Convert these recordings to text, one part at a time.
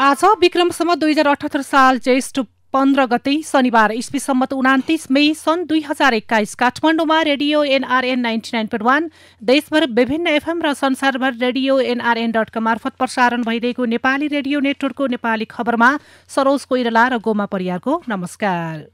आज विक्रमसम्म 2078 साल ज्येष्ठ 15 गते शनिबार इस्वी सम्मत 29 मई सन् 2021 काठमाडौँमा रेडियो NRN 99.1 देशभर विभिन्न एफएम र संसारभर रेडियो NRN.com मार्फत प्रसारण भइरहेको नेपाली रेडियो नेटवर्कको नेपाली खबरमा सरोज कोइराला र गोमा परियारको नमस्कार।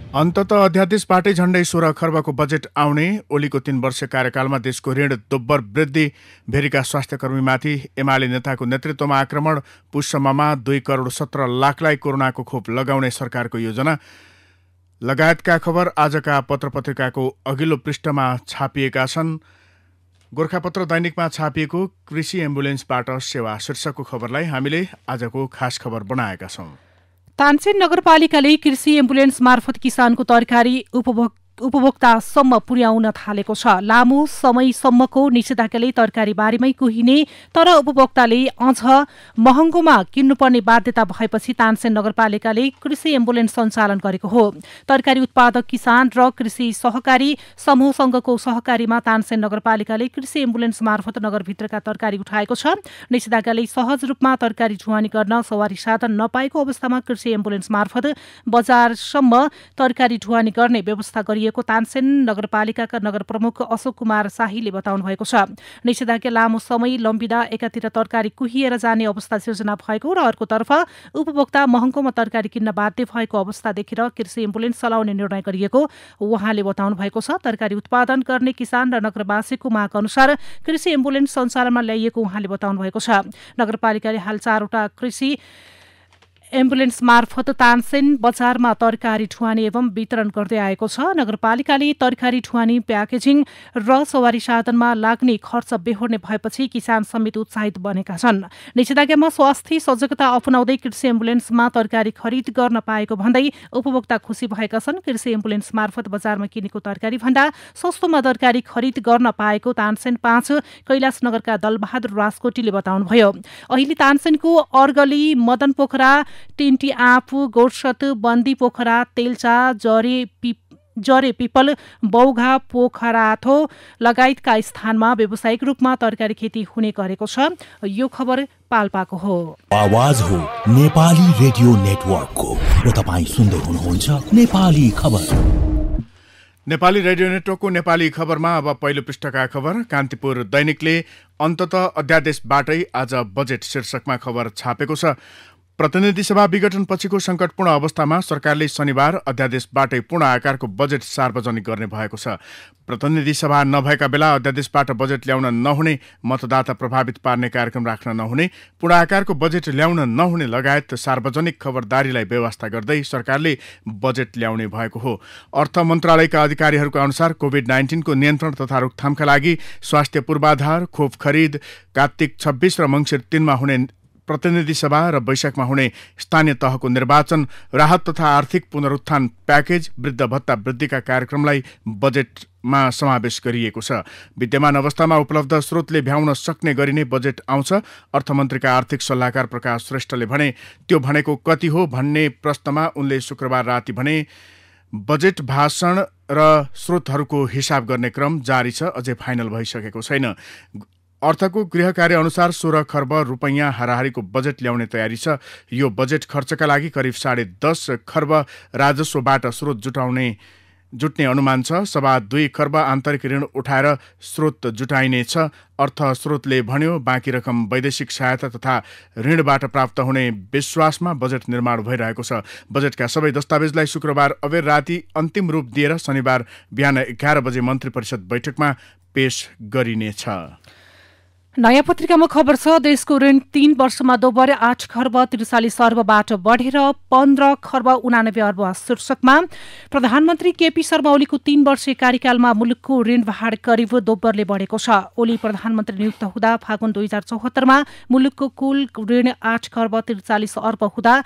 अन्ततः अध्यादेशबाटै झण्डै 16 खर्बको बजेट आउने। ओलीको 3 वर्ष कार्यकालमा देशको ऋण दोब्बर वृद्धि। भेरीका स्वास्थ्यकर्मीमाथि एमाले नेताको नेतृत्वमा आक्रमण। पुसम्ममा 2 करोड 17 लाखलाई कोरोनाको खोप लगाउने सरकारको योजना लगायतका खबर आजका पत्रपत्रिकाको अघिल्लो पृष्ठमा छापिएका छन्। गोर्खापत्र दैनिकमा छापिएको कृषि एम्बुलेन्सबाट सेवा शीर्षकको खबरलाई हामीले आजको खास खबर बनाएका छौं। तानसेन नगरपालिकाले कृषि एम्बुलेन्स मार्फत किसानको तरकारी उपभोक्तासम्म पुर्याउन थालेको छ। लामो समयसम्मको निषेधाज्ञाले तरकारी बारीमै कुहिने तर उपभोक्ताले अझ महँगोमा किन्नुपर्ने बाध्यता भएपछि तानसेन नगरपालिकाले कृषि एम्बुलेन्स सञ्चालन गरेको हो। तरकारी उत्पादक किसान र कृषि सहकारी समूहसँगको सहकारीमा तानसेन नगरपालिकाले कृषि एम्बुलेन्स मार्फत नगरभित्रका तरकारी उठाएको छ। निषेधाज्ञाले सहज रूपमा तरकारी ढुवानी गर्न सवारी साधन नपाएको अवस्थामा कृषि एम्बुलेन्स मार्फत बजारसम्म तरकारी ढुवानी गर्ने व्यवस्था गरिएको तानसेन नगरपालिकाका नगर प्रमुख अशोक कुमार शाहीले बताउनु भएको छ। निषेधाज्ञा लामो समय लम्बिँदा एकातिर तरकारी कुहिएर जाने अवस्था सिर्जना भएको र अर्कोतर्फ उपभोक्ता महँगोमा तरकारी किन्न बाध्य भएको अवस्था देखेर कृषि एम्बुलेन्स चलाउने निर्णय गरिएको उहाँले बताउनु भएको छ। तरकारी उत्पादन गर्ने किसान र नगरवासीको माग अनुसार कृषि एम्बुलेन्स सञ्चालनमा ल्याइएको उहाँले बताउनु भएको छ। नगरपालिकाले हाल 4वटा कृषि एम्बुलेन्स मार्फत तानसेन बजारमा तरकारी ढुवानी एवं वितरण गर्दै आएको छ। नगरपालिकाले तरकारी ढुवानी प्याकेजिङ र सवारी साधनमा लाग्ने खर्च बेहोर्ने भएपछि किसान समेत उत्साहित बनेका छन्। निषेधाज्ञामा स्वास्थ्य सजगता अपनाउँदै कृषि एम्बुलेन्समा तरकारी खरिद गर्न पाएको भन्दै उपभोक्ता खुसी भएका छन्। कृषि एम्बुलेन्स मार्फत बजारमा किनेको तरकारी भन्दा सस्तोमा तरकारी खरिद गर्न पाएको तानसेन 5 कैलाश नगरका दलबहादुर राजकोटीले बताउनुभयो। अहिले तानसेनको अर्गली, मदन पोखरा, टिन्टी आँपु, गोर्सत, बन्दी पोखरा, तेल्चा, जरे पिपल, बौघा, पोखराथो लगायतका स्थानमा व्यावसायिक रूपमा तरकारी खेती हुने गरेको छ। यो खबर पाल्पाको हो। आवाज हो नेपाली रेडियो नेटवर्कको र तपाईं सुन्दै हुनुहुन्छ नेपाली खबर। नेपाली रेडियो नेटवर्कको नेपाली खबरमा अब पहिलो पृष्ठका खबर। कान्तिपुर दैनिकले अन्ततः अध्यादेशबाटै आज बजेट शीर्षकमा खबर छापेको छ। प्रतिनिधि सभा विघटन पछिको संकटपूर्ण अवस्थामा सरकारले शनिबार अध्यादेशबाटै पूर्ण आकारको बजेट सार्वजनिक गर्ने भएको छ। प्रतिनिधि सभा नभएका बेला अध्यादेशबाट बजेट ल्याउन नहुने, मतदाता प्रभावित पार्ने कार्यक्रम राख्न नहुने, पूर्ण आकारको बजेट ल्याउन नहुने लगायत सार्वजनिक खबरदारीलाई व्यवस्था गर्दै सरकारले बजेट ल्याउने भएको हो। अर्थ मन्त्रालयका अधिकारीहरूका अनुसार कोभिड-19 को नियन्त्रण तथा रोकथामका लागि स्वास्थ्य पूर्वाधार, खोप खरिद, कार्तिक 26 र मङ्सिर 3 मा हुने प्रतिनिधि सभा र वैशाखमा हुने स्थानीय तहको निर्वाचन, राहत तथा आर्थिक पुनरुत्थान प्याकेज, वृद्ध भत्ता वृद्धिका कार्यक्रमलाई बजेटमा समावेश गरिएको छ। विद्यमान अवस्थामा उपलब्ध स्रोतले भ्याउन सक्ने गरी नै बजेट आउँछ। अर्थमन्त्रीका आर्थिक सल्लाहकार प्रकाश श्रेष्ठले भने त्यो भनेको कति हो भन्ने प्रश्नमा उनले शुक्रबार राति भने बजेट भाषण र स्रोतहरूको हिसाब गर्ने क्रम जारी छ, अझै फाइनल भइसकेको छैन। अर्थको गृह कार्य अनुसार 16 खर्ब रुपैयाँ हाराहारीको बजेट ल्याउने तयारी छ। यो बजेट खर्चका लागि करिब 10.5 खर्ब राजस्वबाट स्रोत जुट्ने अनुमान छ। 2.25 खर्ब आन्तरिक ऋण उठाएर स्रोत जुटाइनेछ। अर्थ स्रोतले भन्यो बाँकी रकम वैदेशिक सहायता तथा ऋणबाट प्राप्त हुने विश्वासमा बजेट निर्माण भइरहेको छ। बजेटका सबै दस्तावेजलाई शुक्रबार अबेर राति अन्तिम रूप दिएर शनिबार बिहान 11 बजे मन्त्री परिषद बैठकमा पेश गरिनेछ। नयाँ पत्रिकामा खबर छ, देशको ऋण 3 वर्षमा दोब्बर 8 खर्ब 43 अर्बबाट बढेर 15 खर्ब 89 अर्ब शीर्षकमा प्रधानमन्त्री केपी शर्मा ओलीको 3 वर्षीय कार्यकालमा मुलुकको ऋण भार करिब दोब्बरले बढेको छ। ओली प्रधानमन्त्री नियुक्त हुँदा फागुन 2074मा मुलुकको कुल ऋण 8 खर्ब 43 अर्ब हुँदा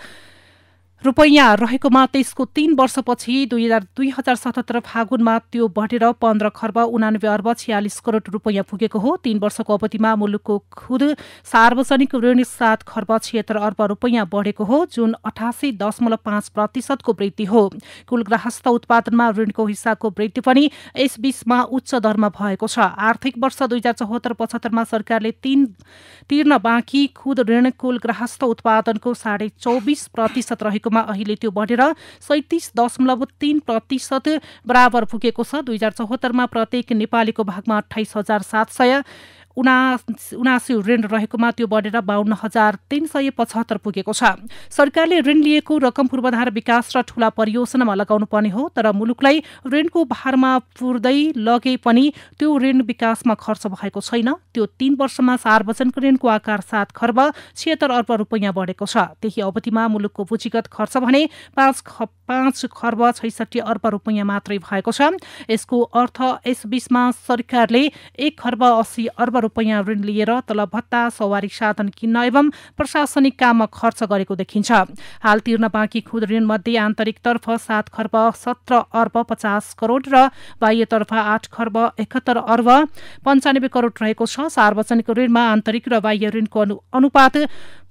रुपैयाँ रहेकोमा त्यसको 3 वर्षपछि 2077 फागुनमा त्यो बढेर 15 खर्ब 89 अर्ब 46 करोड रुपैयाँ पुगेको हो। 3 वर्षको अवधिमा मुलुकको खुद सार्वजनिक ऋण 7 खर्ब 76 अर्ब रुपैयाँ बढेको हो, जुन 88.5% वृद्धि हो। कुल गृहस्थ उत्पादनमा ऋणको हिस्साको वृद्धि पनि यस बीचमा उच्च दरमा भएको छ। आर्थिक वर्ष 2074-75मा सरकारले तिर्न बाँकी खुद ऋण कुल गृहस्थ उत्पादनको 24.5% रहेको अहिले त्यो बढेर 37.3% बराबर पुगेको छ। 2074मा प्रत्येक नेपालीको भागमा 28,779 ऋण रहेकोमा त्यो बढेर 52,375 पुगेको छ। सरकारले ऋण लिएको रकम पूर्वाधार विकास र ठूला परियोजनामा लगाउनु पर्ने हो, तर मुलुकलाई ऋणको भारमा पुर्दै लगे पनि त्यो ऋण विकासमा खर्च भएको छैन। त्यो 3 वर्षमा सार्वजनिक ऋणको आकार 7 खर्ब 76 अर्ब रुपैयाँ बढेको छ। त्यही अवधिमा मुलुकको पुँजीगत खर्च भने 5 खर्ब 66 अर्ब रुपैयाँ मात्रै भएको छ। यसको अर्थ यस बीचमा सरकारले 1 खर्ब 80 अर्ब रुपैयाँ ऋण लिएर तलब भत्ता, सवारी साधन किन्न एवं प्रशासनिक काममा खर्च गरेको देखिन्छ। हाल तिर्न बाँकी खुद ऋण मध्ये आन्तरिकतर्फ 7 खर्ब 17 अर्ब 50 करोड र बाह्यतर्फ 8 खर्ब 71 अर्ब 95 करोड रहेको छ। सार्वजनिक ऋणमा आन्तरिक र बाह्य ऋणको अनुपात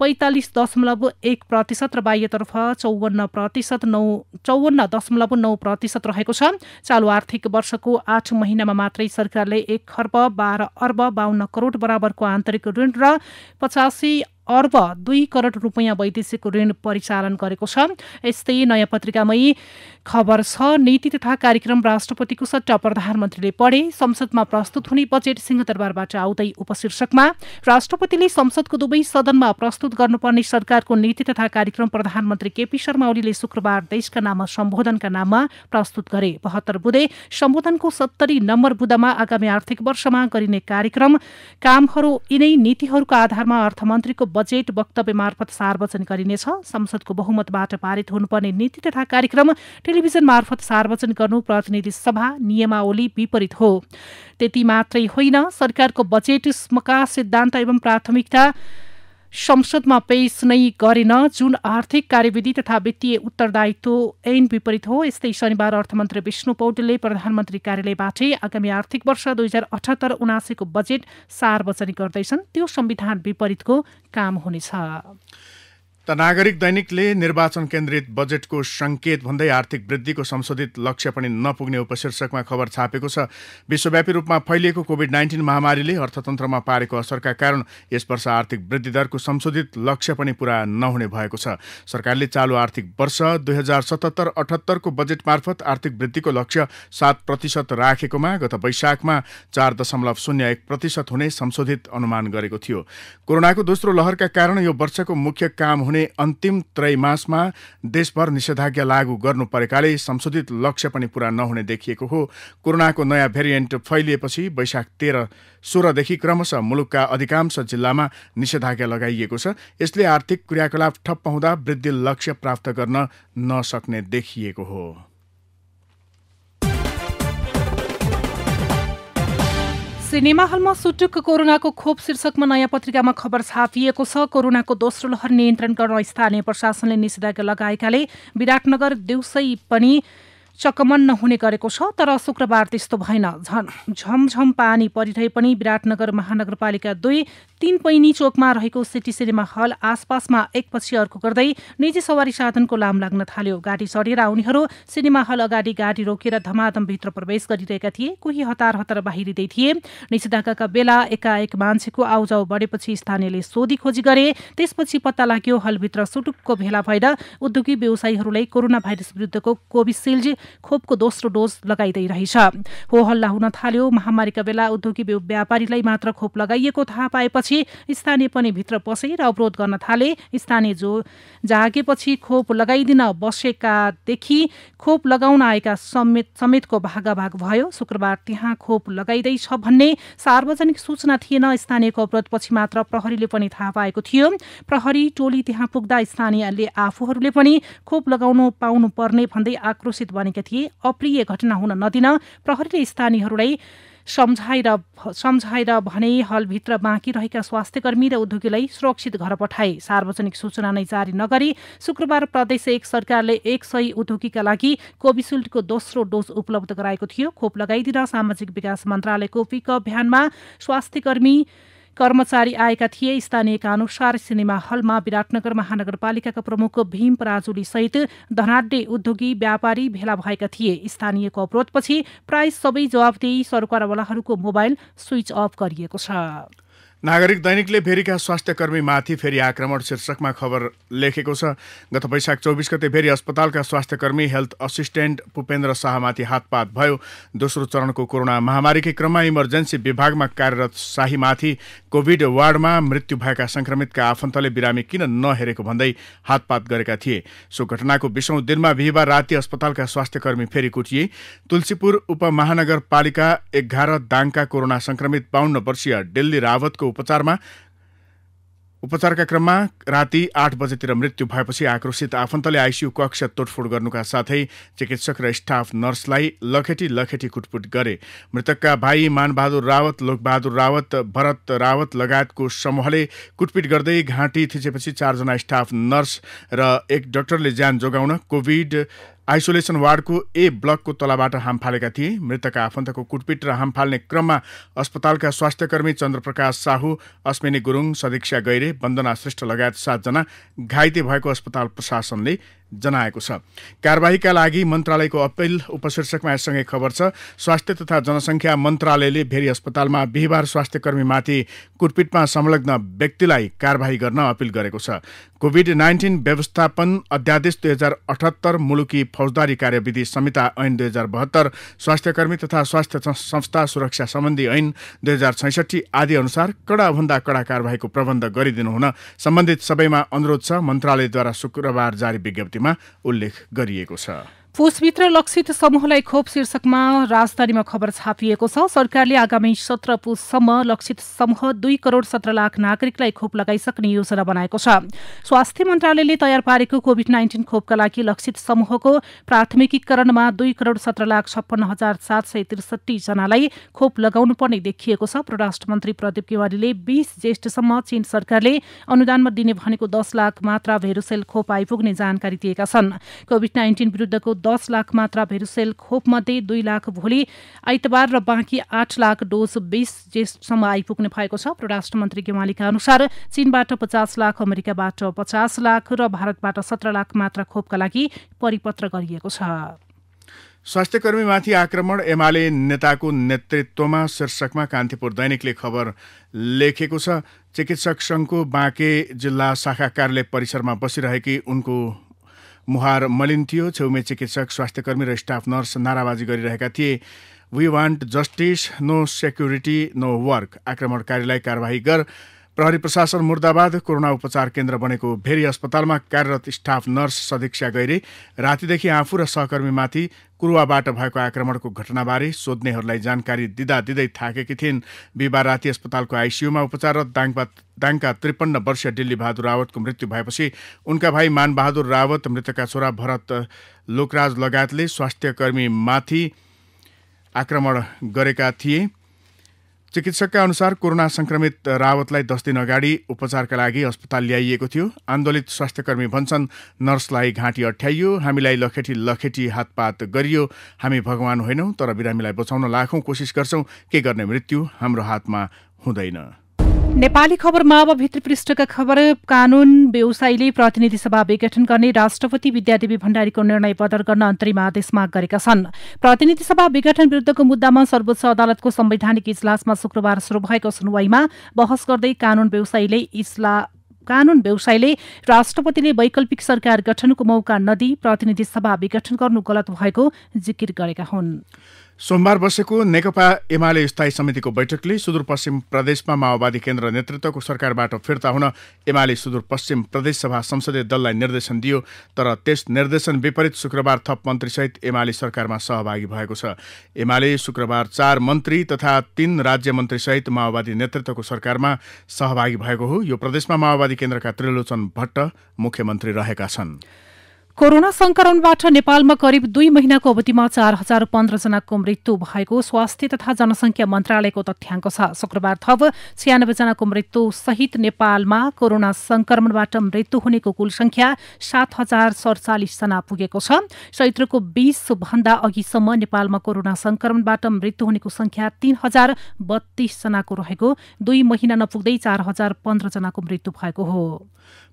45.1% र बाह्यतर्फ 54.9% रहेको छ। चालु आर्थिक वर्षको 8 महिनामा मात्रै सरकारले 1 खर्ब 12 अर्ब 52 करोड बराबरको आन्तरिक ऋण र 85 अर्ब 2 करोड रुपैयाँ वैदेशिक ऋण परिचालन गरेको छ। यस्तै नयाँ पत्रिकामै खबर छ, नीति तथा कार्यक्रम राष्ट्रपतिको सट्टा प्रधानमन्त्रीले पढे, संसदमा प्रस्तुत हुने बजेट सिंहदरबारबाट आउँदै उपशीर्षकमा राष्ट्रपतिले संसदको दुवै सदनमा प्रस्तुत गर्नुपर्ने सरकारको नीति तथा कार्यक्रम प्रधानमन्त्री केपी शर्मा ओलीले शुक्रबार देशका नाममा सम्बोधनका नाममा प्रस्तुत गरे। 72 बुँदे सम्बोधनको 70 नम्बर बुँदामा आगामी आर्थिक वर्षमा गरिने कार्यक्रम कामहरू यिनै नीतिहरूका आधारमा अर्थमन्त्रीको बजेट वक्तव्य मार्फत सार्वजनिक गरिनेछ। संसदको बहुमतबाट पारित हुनुपर्ने नीति तथा कार्यक्रम टेलिभिजन मार्फत सार्वजनिक गर्नु प्रतिनिधि सभा नियमावली विपरीत हो। त्यति मात्रै होइन, सरकारको बजेटका सिद्धान्त एवं प्राथमिकता संसदमा पेश नै गरेन, जुन आर्थिक कार्यविधि तथा वित्तीय उत्तरदायित्व ऐन विपरीत हो। यस्तै शनिबार अर्थमन्त्री विष्णु पौडेलले प्रधानमन्त्री कार्यालयबाटै आगामी आर्थिक वर्ष 2078-79 को बजेट सार्वजनिक गर्दैछन्। त्यो संविधान विपरीतको काम हुनेछ। त नागरिक दैनिकले निर्वाचन केन्द्रित बजेटको संकेत भन्दै आर्थिक वृद्धिको संशोधित लक्ष्य पनि नपुग्ने उपशीर्षकमा खबर छापेको छ। विश्वव्यापी रूपमा फैलिएको कोभिड-19 महामारीले अर्थतन्त्रमा पारेको असरका कारण यस वर्ष आर्थिक वृद्धि दरको संशोधित लक्ष्य पनि पूरा नहुने भएको छ। सरकारले चालु आर्थिक वर्ष 2077-78 को बजेट मार्फत आर्थिक वृद्धिको लक्ष्य 7% राखेकोमा गत वैशाखमा 4.01% हुने संशोधित अनुमान गरेको थियो। कोरोनाको दोस्रो लहरका कारण यो वर्षको मुख्य काम हुने अन्तिम त्रैमासमा देशभर निषेधाज्ञा लागू गर्नु परेकाले संशोधित लक्ष्य पनि पूरा नहुने देखिएको हो। कोरोनाको नयाँ भेरिएन्ट फैलिएपछि वैशाख 13-16 क्रमशः मुलुकका अधिकांश जिल्लामा निषेधाज्ञा लगाइएको छ। यसले आर्थिक क्रियाकलाप ठप्प हुँदा वृद्धि लक्ष्य प्राप्त गर्न नसक्ने देखिएको हो। सिनेमा हलमा सुटुक्क कोरोनाको खोप शीर्षकमा नयाँ पत्रिकामा खबर छापिएको छ। कोरोनाको दोस्रो लहर नियन्त्रण गर्न स्थानीय प्रशासनले निषेधाज्ञा लगाएकाले विराटनगर दिउँसै पनि चकमन्न हुने गरेको छ, तर शुक्रबार त्यस्तो भएन। झमझम पानी परिरहे पनि विराटनगर महानगरपालिका 2 3 पैनी चोकमा रहेको सिटी सिनेमा हल आसपासमा एकपछि अर्को गर्दै निजी सवारी साधनको लाम लाग्न थाल्यो। गाडी चढेर आउनेहरू सिनेमा हल अगाडि गाडी रोकेर धमाधम भित्र प्रवेश गरिरहेका थिए, कोही हतार हतार बाहिरिँदै थिए। निषेधाज्ञाका बेला एकाएक मान्छेको आउजाउ बढेपछि स्थानीयले सोधी खोजी गरे। त्यसपछि पत्ता लाग्यो हलभित्र सुटुक्क भेला भएर उद्योगी व्यवसायीहरूलाई कोरोना भाइरस विरुद्धको कोभिसिल्ड खोपको दोस्रो डोज लगाइदै रहेछ। हो हल्ला हुन थाल्यो। महामारीका बेला उद्योगी व्यापारीलाई मात्र खोप लगाइएको थाहा पाएपछि स्थानीय पनि भित्र पसे र अवरोध गर्न थाले। स्थानीय जागेपछि खोप लगाइदिन बसेकादेखि खोप लगाउन आएका समेतको भागाभाग भयो। शुक्रबार त्यहाँ खोप लगाइँदैछ भन्ने सार्वजनिक सूचना थिएन। स्थानीयको अवरोधपछि मात्र प्रहरीले पनि थाहा पाएको थियो। प्रहरी टोली त्यहाँ पुग्दा स्थानीयले आफूहरूले पनि खोप लगाउनु पाउनु पर्ने भन्दै आक्रोशित बनेका थिए। अप्रिय घटना हुन नदिन प्रहरीले स्थानीयहरूलाई सम्झाएर भने हलभित्र बाँकी रहेका स्वास्थ्यकर्मी र उद्योगीलाई सुरक्षित घर पठाए। सार्वजनिक सूचना नै जारी नगरी शुक्रबार प्रदेश 1 सरकारले 100 उद्योगीका लागि कोभिसिल्डको दोस्रो डोज उपलब्ध गराएको थियो। खोप लगाइदिन सामाजिक विकास मन्त्रालयको पिकअप भ्यानमा कर्मचारी आएका थिए। स्थानीयका अनुसार सिनेमा हलमा विराटनगर महानगरपालिकाका प्रमुख भीम पराजुली सहित धनाढ्य उद्योगी व्यापारी भेला भएका थिए। स्थानीयको अवरोधपछि प्राय सबै जवाफदेही सरकारवालाहरूको मोबाइल स्विच अफ गरिएको छ। नागरिक दैनिकले भेरीका स्वास्थ्यकर्मीमाथि फेरि आक्रमण शीर्षकमा खबर लेखेको छ। गत वैशाख 24 गते भेरी अस्पतालका स्वास्थ्यकर्मी हेल्थ असिस्टेन्ट भूपेन्द्र शाहमाथि हातपात भयो। दोस्रो चरणको कोरोना महामारीकै क्रममा इमर्जेन्सी विभागमा कार्यरत शाहीमाथि कोभिड वार्डमा मृत्यु भएका संक्रमितका आफन्तले बिरामी किन नहेरेको भन्दै हातपात गरेका थिए। सो घटनाको 20औं दिनमा बिहिबार राति अस्पतालका स्वास्थ्यकर्मी फेरि कुटिए। तुलसीपुर उपमहानगरपालिका 11 दाङका कोरोना संक्रमित 52 वर्षीय दिल्ली रावतको उपचारका क्रममा राति 8 बजेतिर मृत्यु भएपछि आक्रोशित आफन्तले आइसियु कक्ष तोडफोड गर्नुका साथै चिकित्सक र स्टाफ नर्सलाई लखेटी कुटपुट गरे। मृतकका भाइ मानबहादुर रावत, लोकबहादुर रावत, भरत रावत लगायतको समूहले कुटपिट गर्दै घाँटी थिचेपछि 4 जना स्टाफ नर्स र 1 डाक्टरले ज्यान जोगाउन कोभिड आइसोलेसन वार्डको ए ब्लकको तलाबाट हाम फालेका थिए। मृतकका आफन्तको कुटपिट र हाम फाल्ने क्रममा अस्पतालका स्वास्थ्यकर्मी चन्द्रप्रकाश साहू, अस्मिनी गुरुङ, सदीक्षा गैरे, वन्दना श्रेष्ठ लगायत 7 जना घाइते भएको अस्पताल प्रशासनले जनाएको छ। कारबाहीका लागि मन्त्रालयको अपिल उपशीर्षकमा यससँगै खबर छ। स्वास्थ्य तथा जनसङ्ख्या मन्त्रालयले भेरी अस्पतालमा बिहिबार स्वास्थ्यकर्मीमाथि कुटपिटमा संलग्न व्यक्तिलाई कारबाही गर्न अपिल गरेको छ। कोभिड-19 व्यवस्थापन अध्यादेश 2078, मुलुकी फौजदारी कार्यविधि संहिता ऐन 2072, स्वास्थ्यकर्मी तथा स्वास्थ्य संस्था सुरक्षा सम्बन्धी ऐन 2066 आदि अनुसार कडाभन्दा कडा कारबाहीको प्रबन्ध गरिदिनु हुन सम्बन्धित सबैमा अनुरोध छ। मन्त्रालयद्वारा शुक्रबार जारी विज्ञप्तिमा उल्लेख गरिएको छ। पुसभित्र लक्षित समूहलाई खोप शीर्षकमा राजधानीमा खबर छापिएको छ। सरकारले आगामी 17 पुससम्म लक्षित समूह 2 करोड 17 लाख नागरिकलाई खोप लगाइसक्ने योजना बनाएको छ। स्वास्थ्य मन्त्रालयले तयार पारेको कोभिड-19 खोपका लागि लक्षित समूहको प्राथमिकीकरणमा 2 करोड 17 लाख 56,763 जनालाई खोप लगाउनु पर्ने देखिएको छ। परराष्ट्र मन्त्री प्रदीप केवारीले 20 ज्येष्ठसम्म चीन सरकारले अनुदानमा दिने भनेको 10 लाख मात्रा भेरुसेल खोप आइपुग्ने जानकारी दिएका छन्। कोभिड-19 विरुद्धको 10 लाख मात्रा भेरुसेल खोपमध्ये 2 लाख भोलि आइतबार र बाँकी 8 लाख डोज 20 ज्येष्ठसम्म आइपुग्ने भएको छ। परराष्ट्र मन्त्री गेवालीका अनुसार चीनबाट 50 लाख, अमेरिकाबाट 50 लाख र भारतबाट 17 लाख मात्रा खोपका लागि परिपत्र गरिएको छ। स्वास्थ्यकर्मीमाथि आक्रमण, एमाले नेताको नेतृत्वमा शीर्षकमा कान्तिपुर दैनिकले खबर लेखेको छ। चिकित्सक संघको बाँके जिल्ला शाखा कार्यालय परिसरमा बसिरहेकी उनको मुहार मलिन्थ्यो। छेउमै चिकित्सक, स्वास्थ्यकर्मी र स्टाफ नर्स नाराबाजी गरिरहेका थिए। We want justice, no security, no work. आक्रमणकारीलाई कारबाही गर। प्रहरी प्रशासन मुर्दाबाद। कोरोना उपचार केन्द्र बनेको भेरी अस्पतालमा कार्यरत स्टाफ नर्स सदीक्षा गैरे रातिदेखि आफू र सहकर्मीमाथि कुरुवाबाट भएको आक्रमणको घटनाबारे सोध्नेहरूलाई जानकारी दिँदै थाकेकी थिइन्। बिहिबार राति अस्पतालको आइसियुमा उपचाररत दाङका 53 वर्षीय दिल्ली बहादुर रावतको मृत्यु भएपछि उनका भाइ मानबहादुर रावत, मृतकका छोरा भरत लोकराज लगायतले स्वास्थ्यकर्मीमाथि आक्रमण गरेका थिए। चिकित्सकका अनुसार कोरोना संक्रमित रावतलाई 10 दिन अगाडि उपचारका लागि अस्पताल ल्याइएको थियो। आन्दोलित स्वास्थ्यकर्मी भन्छन्, नर्सलाई घाँटी अठ्याइयो, हामीलाई लखेटी हातपात गरियो। हामी भगवान होइनौँ, तर बिरामीलाई बचाउन लाखौं कोसिस गर्छौं। के गर्ने, मृत्यु हाम्रो हातमा हुँदैन। नेपाली खबरमा अब भित्री पृष्ठका खबर। कानून व्यवसायीले प्रतिनिधि सभा विघटन गर्ने राष्ट्रपति विद्यादेवी भण्डारीको निर्णय बदल गर्न अन्तरिम आदेश माग गरेका छन्। प्रतिनिधि सभा विघटन विरुद्धको मुद्दामा सर्वोच्च अदालतको संवैधानिक इजलासमा शुक्रबार शुरू भएको सुनवाईमा बहस गर्दै कानून व्यवसायीले कानून व्यवसायले राष्ट्रपतिले वैकल्पिक सरकार गठनको मौका नदिई प्रतिनिधि सभा विघटन गर्नु गलत भएको जिकिर गरेका हुन्। सोमबार बसेको नेकपा एमाले स्थायी समितिको बैठकले सुदूरपश्चिम प्रदेशमा माओवादी केन्द्र नेतृत्वको सरकारबाट फिर्ता हुन एमाले सुदूरपश्चिम प्रदेश सभा संसदीय दललाई निर्देशन दियो। तर त्यस निर्देशन विपरीत शुक्रबार थप मन्त्रीसहित एमाले सरकारमा सहभागी भएको छ। एमाले शुक्रबार 4 मन्त्री तथा 3 राज्य मन्त्रीसहित माओवादी नेतृत्वको सरकारमा सहभागी भएको हो। यो प्रदेशमा माओवादी केन्द्रका त्रिलोचन भट्ट मुख्यमन्त्री रहेका छन्। कोरोना संक्रमणबाट नेपालमा करिब 2 महिनाको अवधिमा 4015 जनाको मृत्यु भएको स्वास्थ्य तथा जनसंख्या मन्त्रालयको तथ्याङ्क छ। शुक्रबार थप 96 जनाको मृत्यु सहित नेपालमा कोरोना संक्रमणबाट मृत्यु हुनेको कुल संख्या 7047 जना पुगेको छ। चैत्रको 20 भन्दा अघिसम्म नेपालमा कोरोना संक्रमणबाट मृत्यु हुनेको संख्या 3032 जनाको रहेको 2 महिना नपुग्दै 4015 जनाको मृत्यु भएको हो।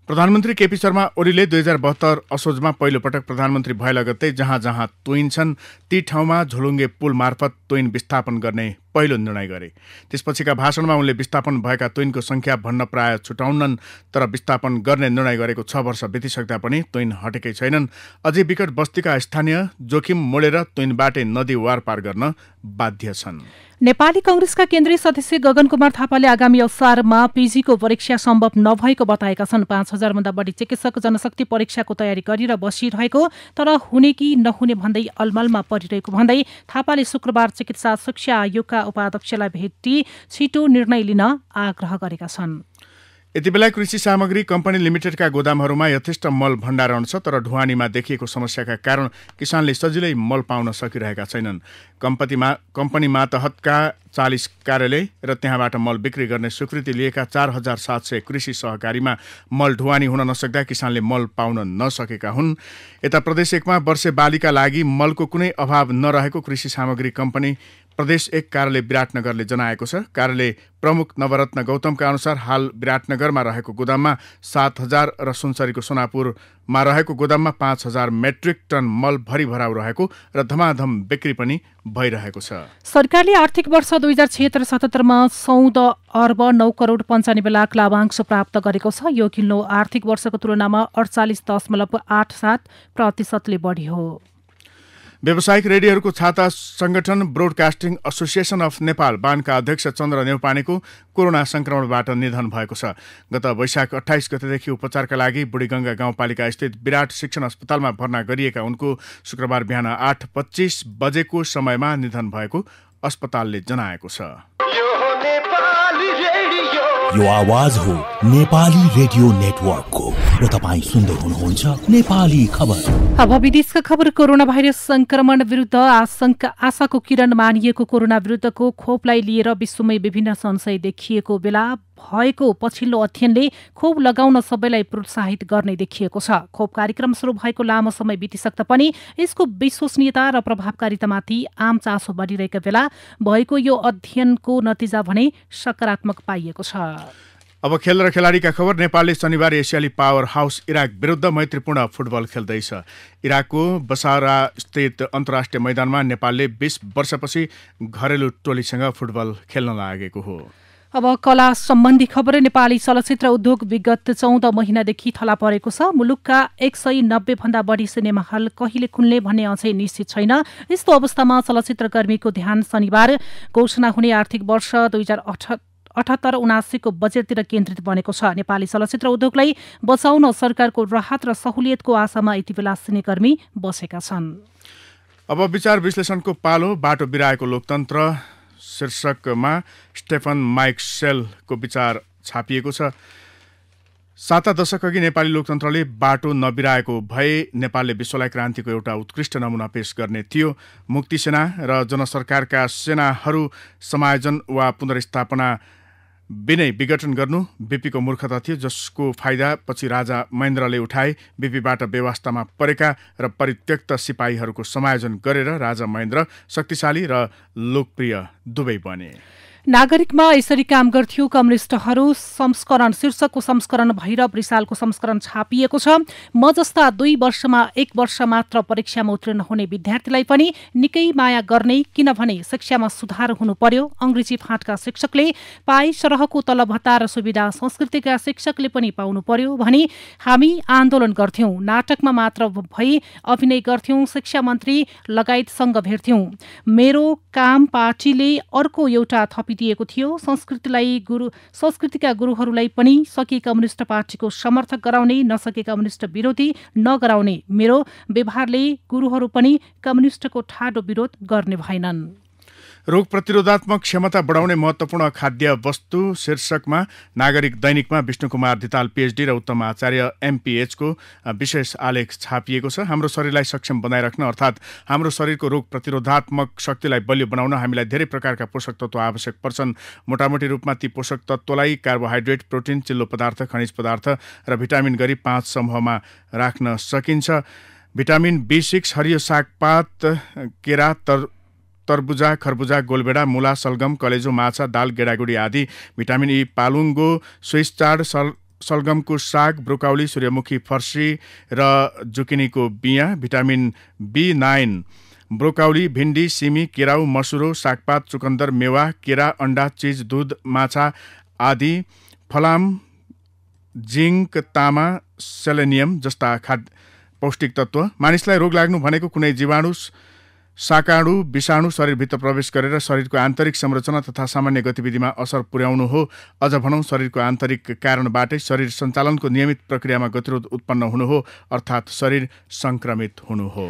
प्रधानमन्त्री केपी शर्मा ओलीले 2072 असोजमा पहिलो पटक प्रधानमन्त्री भए लगत्तै जहाँ जहाँ तुइन छन् ती ठाउँमा झोलुङ्गे पुल मार्फत तुइन विस्थापन गर्ने पहिलो निर्णय गरे। त्यसपछिका भाषणमा उनले विस्थापन भएका तुइनको संख्या भन्न प्राय छुटाउनन्, तर विस्थापन गर्ने निर्णय गरेको 6 वर्ष बितिसक्दा पनि तुइन हटेकै छैनन्। अझै विकट बस्तीका स्थानीय जोखिम मोडेर तुइनबाटै नदी वारपार गर्न बाध्य छन्। नेपाली कांग्रेसका केन्द्रीय सदस्य गगन कुमार थापाले आगामी असारमा पीजीको परीक्षा सम्भव नभएको बताएका छन्। 5000 भन्दा बढी चिकित्सक जनशक्ति परीक्षाको तयारी गरेर बसिरहेको तर हुने कि नहुने भन्दै अलमलमा परिरहेको भन्दै थापाले शुक्रबार चिकित्सा शिक्षा आयोगका उपाध्यक्षलाई भेटी छिटो निर्णय लिन आग्रह गरेका छन्। यति बेला कृषि सामग्री कम्पनी लिमिटेडका गोदामहरूमा यथेष्ट मल भण्डारण छ, तर ढुवानीमा देखिएको समस्याका कारण किसानले सजिलै मल पाउन सकिरहेका छैनन्। कम्पनी मातहतका 40 कार्यालय र त्यहाँबाट मल बिक्री गर्ने स्वीकृति लिएका 4700 कृषि सहकारीमा मल ढुवानी हुन नसक्दा किसानले मल पाउन नसकेका हुन्। यता प्रदेश 1मा वर्षे बालीका लागि मलको कुनै अभाव नरहेको कृषि सामग्री कम्पनी प्रदेश 1 कार्यालय विराटनगरले जनाएको छ। कार्यालय प्रमुख नवरत्न गौतमका अनुसार हाल विराटनगरमा रहेको गोदाममा 7000 र सुनसरीको सोनापुरमा रहेको गोदाममा 5000 मेट्रिक टन मल भरिभराउ रहेको र धमाधम बिक्री पनि भइरहेको छ। सरकारले आर्थिक वर्ष 2076-77मा 14 अर्ब 9 करोड 95 लाख लाभांश प्राप्त गरेको छ। यो अघिल्लो आर्थिक वर्षको तुलनामा 48.87% बढी हो। व्यावसायिक रेडियोहरूको छाता संगठन ब्रोडकास्टिङ एसोसिएसन अफ नेपाल बानका अध्यक्ष चन्द्र नेउपानेको कोरोना संक्रमणबाट निधन भएको छ। गत वैशाख 28 गतेदेखि उपचारका लागि बुढीगंगा गाउँपालिका स्थित विराट शिक्षण अस्पतालमा भर्ना गरिएका उनको शुक्रबार बिहान 8:25 बजेको समयमा निधन भएको अस्पतालले जनाएको छ। यो आवाज हो नेपाली रेडियो नेटवर्कको र तपाईँ सुन्दै हुनुहुन्छ नेपाली खबर। अब विदेशका खबर। कोरोना भाइरस संक्रमण विरुद्ध आशाको किरण मानिएको कोरोना विरुद्धको खोपलाई लिएर विश्वमै विभिन्न संशय देखिएको बेला भएको पछिल्लो अध्ययनले खोप लगाउन सबैलाई प्रोत्साहित गर्ने देखिएको छ। खोप कार्यक्रम सुरु भएको लामो समय बितिसक्दा पनि यसको विश्वसनीयता र प्रभावकारितामाथि आम चासो बढिरहेका बेला भएको यो अध्ययनको नतिजा भने सकारात्मक पाइएको छ। अब खेल र खेलाडीका खबर। नेपालले शनिबार एसियाली पावर हाउस इराक विरुद्ध मैत्रीपूर्ण फुटबल खेल्दैछ। इराकको बसारा स्थित अन्तर्राष्ट्रिय मैदानमा नेपालले 20 वर्षपछि घरेलु टोलीसँग फुटबल खेल्न लागेको हो। अब कला सम्बन्धी खबर। नेपाली चलचित्र उद्योग विगत 14 महिनादेखि थला परेको छ। मुलुकका 190 भन्दा बढी सिनेमा हल कहिले खुल्ने भन्ने अझै निश्चित छैन। यस्तो अवस्थामा चलचित्रकर्मीको ध्यान शनिबार घोषणा हुने आर्थिक वर्ष 2078-79 को बजेटतिर केन्द्रित बनेको छ। नेपाली चलचित्र उद्योगलाई बचाउन सरकारको राहत र सहुलियतको आशामा यति बेला सिनेकर्मी बसेका छन्। अब विचार विश्लेषणको पालो। बाटो बिराएको लोकतन्त्र शीर्षकमा स्टेफन माइक्सेलको विचार छापिएको छ। 7 दशक अघि नेपाली लोकतन्त्रले बाटो नबिराएको भए नेपालले विश्वलाई क्रान्तिको एउटा उत्कृष्ट नमुना पेश गर्ने थियो। मुक्ति सेना र जनसरकारका सेनाहरू समायोजन वा पुनर्स्थापना बिनै विघटन गर्नु बीपीको मूर्खता थियो, जसको फाइदा पछि राजा महेन्द्रले उठाए। बीपीबाट व्यवस्थामा परेका र परित्यक्त सिपाहीहरूको समायोजन गरेर राजा महेन्द्र शक्तिशाली र लोकप्रिय दुवै बने। नागरिकमा यसरी काम गर्थ्यो कम्युनिस्टहरू संस्करण शीर्षकको संस्करण भैरव रिसालको संस्करण छापिएको छ। म जस्ता 2 वर्षमा 1 वर्ष मात्र परीक्षामा उत्तीर्ण हुने विद्यार्थीलाई पनि निकै माया गर्ने, किनभने शिक्षामा सुधार हुनु पर्यो। अंग्रेजी फाँटका शिक्षकले पाए सरहको तलब भत्ता र सुविधा संस्कृतिका शिक्षकले पनि पाउनु पर्यो भनी हामी आन्दोलन गर्थ्यौं। नाटकमा मात्र भई अभिनय गर्थ्यौं। शिक्षा मन्त्री लगायतसँग भेट्थ्यौं। मेरो काम पार्टीले अर्को एउटा दिएको थियो। संस्कृतिका गुरुहरूलाई पनि सके कम्युनिस्ट पार्टीको समर्थक गराउने, नसके कम्युनिस्ट विरोधी नगराउने। मेरो व्यवहारले गुरुहरू पनि कम्युनिस्टको ठाडो विरोध गर्ने भएनन्। रोग प्रतिरोधात्मक क्षमता बढाउने महत्त्वपूर्ण खाद्य वस्तु शीर्षकमा नागरिक दैनिकमा विष्णुकुमार धिताल पीएचडी र उत्तम आचार्य एमपीएचको विशेष आलेख छापिएको छ। हाम्रो शरीरलाई सक्षम बनाइराख्न अर्थात् हाम्रो शरीरको रोग प्रतिरोधात्मक शक्तिलाई बलियो बनाउन हामीलाई धेरै प्रकारका पोषक तत्त्व आवश्यक पर्छन्। मोटामोटी रूपमा ती पोषक तत्त्वलाई कार्बोहाइड्रेट, प्रोटिन, चिल्लो पदार्थ, खनिज पदार्थ र भिटामिन गरी 5 समूहमा राख्न सकिन्छ। भिटामिन B6 हरियो सागपात, केरा, तरबुजा, खरबुजा, गोलभेडा, मुला, सलगम, कलेजो, माछा, दाल, गेडागुडी आदि। भिटामिन ई पालुङ्गो, स्विस चार्ड, सलगमको साग, ब्रोकाउली, सूर्यमुखी फर्सी र जुकिनीको बियाँ। भिटामिन B9 ब्रोकाउली, भिन्डी, सिमी, केराउ, मसुरो, सागपात, चुकन्दर, मेवा, केरा, अण्डा, चिज, दूध, माछा आदि। फलाम, जिङ्क, तामा, सेलेनियम जस्ता पौष्टिक तत्त्व। मानिसलाई रोग लाग्नु भनेको कुनै जीवाणु, शाकाणु, विषाणु शरीरभित्र प्रवेश गरेर शरीरको आन्तरिक संरचना तथा सामान्य गतिविधिमा असर पुर्याउनु हो। अझ भनौँ शरीरको आन्तरिक कारणबाटै शरीर सञ्चालनको नियमित प्रक्रियामा गतिरोध उत्पन्न हुनु हो, अर्थात् शरीर संक्रमित हुनु हो।